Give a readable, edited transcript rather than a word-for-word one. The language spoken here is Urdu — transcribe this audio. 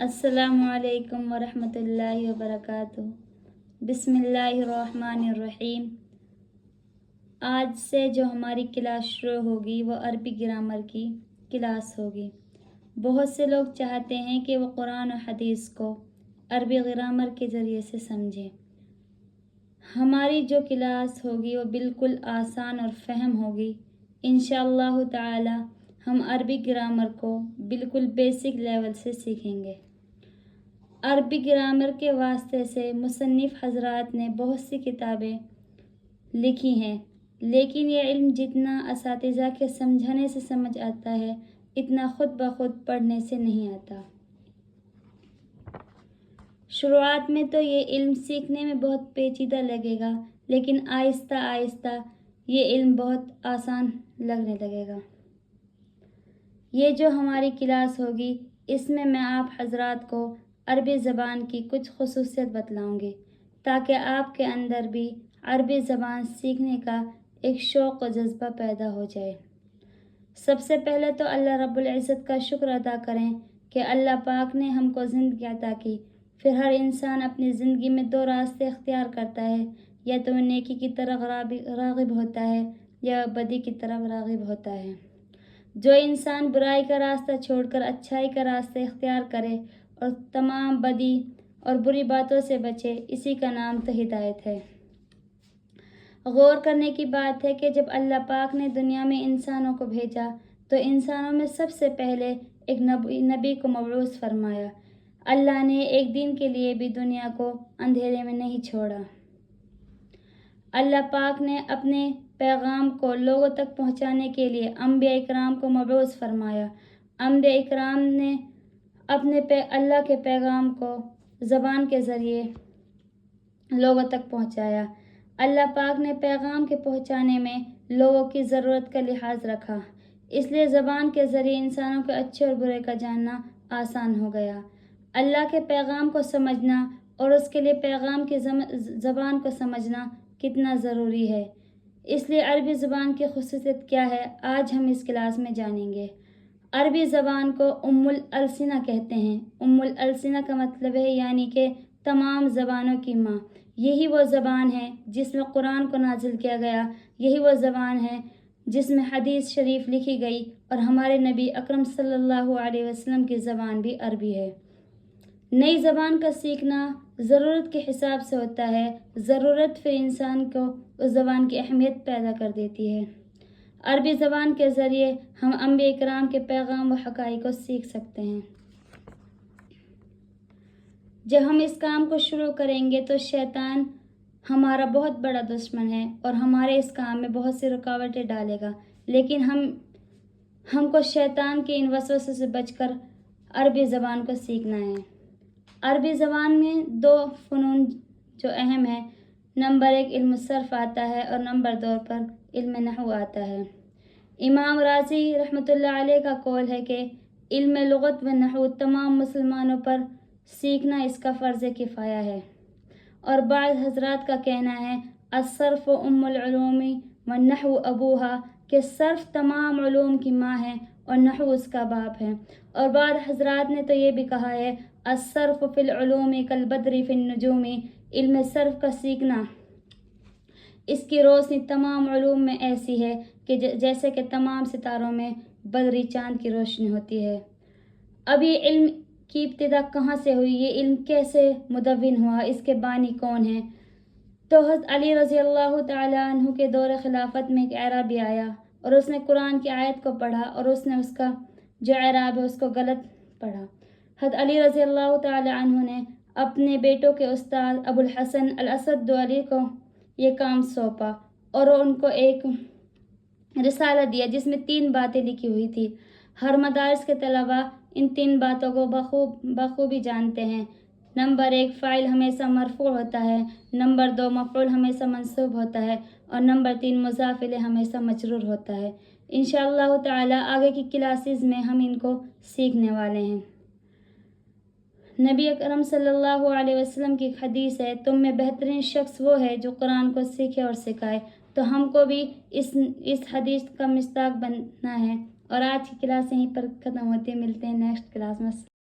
السلام علیکم ورحمۃ اللہ وبرکاتہ۔ بسم اللہ الرحمن الرحیم۔ آج سے جو ہماری کلاس شروع ہوگی وہ عربی گرامر کی کلاس ہوگی۔ بہت سے لوگ چاہتے ہیں کہ وہ قرآن و حدیث کو عربی گرامر کے ذریعے سے سمجھیں۔ ہماری جو کلاس ہوگی وہ بالکل آسان اور فہم ہوگی۔ انشاءاللہ تعالی ہم عربی گرامر کو بالکل بیسک لیول سے سیکھیں گے۔ عربی گرامر کے واسطے سے مصنف حضرات نے بہت سی کتابیں لکھی ہیں، لیکن یہ علم جتنا اساتذہ کے سمجھانے سے سمجھ آتا ہے اتنا خود بخود پڑھنے سے نہیں آتا۔ شروعات میں تو یہ علم سیکھنے میں بہت پیچیدہ لگے گا، لیکن آہستہ آہستہ یہ علم بہت آسان لگنے لگے گا۔ یہ جو ہماری کلاس ہوگی اس میں آپ حضرات کو عربی زبان کی کچھ خصوصیت بتلاؤں گی تاکہ آپ کے اندر بھی عربی زبان سیکھنے کا ایک شوق و جذبہ پیدا ہو جائے۔ سب سے پہلے تو اللہ رب العزت کا شکر ادا کریں کہ اللہ پاک نے ہم کو زندگی عطا کی۔ پھر ہر انسان اپنی زندگی میں دو راستے اختیار کرتا ہے، یا تو وہ نیکی کی طرف راغب ہوتا ہے یا بدی کی طرف راغب ہوتا ہے۔ جو انسان برائی کا راستہ چھوڑ کر اچھائی کا راستہ اختیار کرے اور تمام بدی اور بری باتوں سے بچے، اسی کا نام تو ہدایت ہے۔ غور کرنے کی بات ہے کہ جب اللہ پاک نے دنیا میں انسانوں کو بھیجا تو انسانوں میں سب سے پہلے ایک نبی کو مبعوث فرمایا۔ اللہ نے ایک دن کے لیے بھی دنیا کو اندھیرے میں نہیں چھوڑا۔ اللہ پاک نے اپنے پیغام کو لوگوں تک پہنچانے کے لیے انبیاء اکرام کو مبعوث فرمایا۔ انبیاء اکرام نے اپنے اللہ کے پیغام کو زبان کے ذریعے لوگوں تک پہنچایا۔ اللہ پاک نے پیغام کے پہنچانے میں لوگوں کی ضرورت کا لحاظ رکھا، اس لیے زبان کے ذریعے انسانوں کے اچھے اور برے کا جاننا آسان ہو گیا۔ اللہ کے پیغام کو سمجھنا اور اس کے لیے پیغام کی زبان کو سمجھنا کتنا ضروری ہے، اس لیے عربی زبان کی خصوصیت کیا ہے آج ہم اس کلاس میں جانیں گے۔ عربی زبان کو ام الالسنہ کہتے ہیں۔ ام الالسنہ کا مطلب ہے یعنی کہ تمام زبانوں کی ماں۔ یہی وہ زبان ہے جس میں قرآن کو نازل کیا گیا، یہی وہ زبان ہے جس میں حدیث شریف لکھی گئی، اور ہمارے نبی اکرم صلی اللہ علیہ وسلم کی زبان بھی عربی ہے۔ نئی زبان کا سیکھنا ضرورت کے حساب سے ہوتا ہے۔ ضرورت پھر انسان کو اس زبان کی اہمیت پیدا کر دیتی ہے۔ عربی زبان کے ذریعے ہم انبیاء اکرام کے پیغام و حقائق کو سیکھ سکتے ہیں۔ جب ہم اس کام کو شروع کریں گے تو شیطان ہمارا بہت بڑا دشمن ہے اور ہمارے اس کام میں بہت سی رکاوٹیں ڈالے گا، لیکن ہم کو شیطان کے ان وسوسوں سے بچ کر عربی زبان کو سیکھنا ہے۔ عربی زبان میں دو فنون جو اہم ہیں، نمبر 1 علم صرف آتا ہے اور نمبر 2 پر علم نحو آتا ہے۔ امام رازی رحمۃ اللہ علیہ کا قول ہے کہ علم لغت و نحو تمام مسلمانوں پر سیکھنا اس کا فرض کفایہ ہے، اور بعض حضرات کا کہنا ہے الصرف ام العلوم والنحو ابوہا، کہ صرف تمام علوم کی ماں ہے اور نحو اس کا باپ ہے، اور بعض حضرات نے تو یہ بھی کہا ہے الصرف فی العلوم کالبدر فی النجوم، علم صرف کا سیکھنا اس کی روشنی تمام علوم میں ایسی ہے کہ جیسے کہ تمام ستاروں میں بدری چاند کی روشنی ہوتی ہے۔ اب یہ علم کی ابتدا کہاں سے ہوئی، یہ علم کیسے مدون ہوا، اس کے بانی کون ہیں؟ تو حضرت علی رضی اللہ تعالی عنہ کے دور خلافت میں ایک اعرابی آیا اور اس نے قرآن کی آیت کو پڑھا اور اس نے اس کا جو اعراب ہے اس کو غلط پڑھا۔ حضرت علی رضی اللہ تعالی عنہ نے اپنے بیٹوں کے استاد ابو الحسن الاسد علی کو یہ کام سونپا اور ان کو ایک رسالہ دیا جس میں 3 باتیں لکھی ہوئی تھی۔ ہر مدارس کے طلباء ان 3 باتوں کو بخوبی جانتے ہیں۔ نمبر 1 فاعل ہمیشہ مرفوع ہوتا ہے، نمبر 2 مفعول ہمیشہ منصوب ہوتا ہے، اور نمبر 3 مضاف الیہ ہمیشہ مجرور ہوتا ہے۔ انشاءاللہ تعالی آگے کی کلاسز میں ہم ان کو سیکھنے والے ہیں۔ نبی اکرم صلی اللہ علیہ وسلم کی حدیث ہے تم میں بہترین شخص وہ ہے جو قرآن کو سیکھے اور سکھائے، تو ہم کو بھی اس حدیث کا مصداق بننا ہے۔ اور آج کی کلاس یہیں پر ختم ہوتی ہے، ملتے ہیں نیکسٹ کلاس میں۔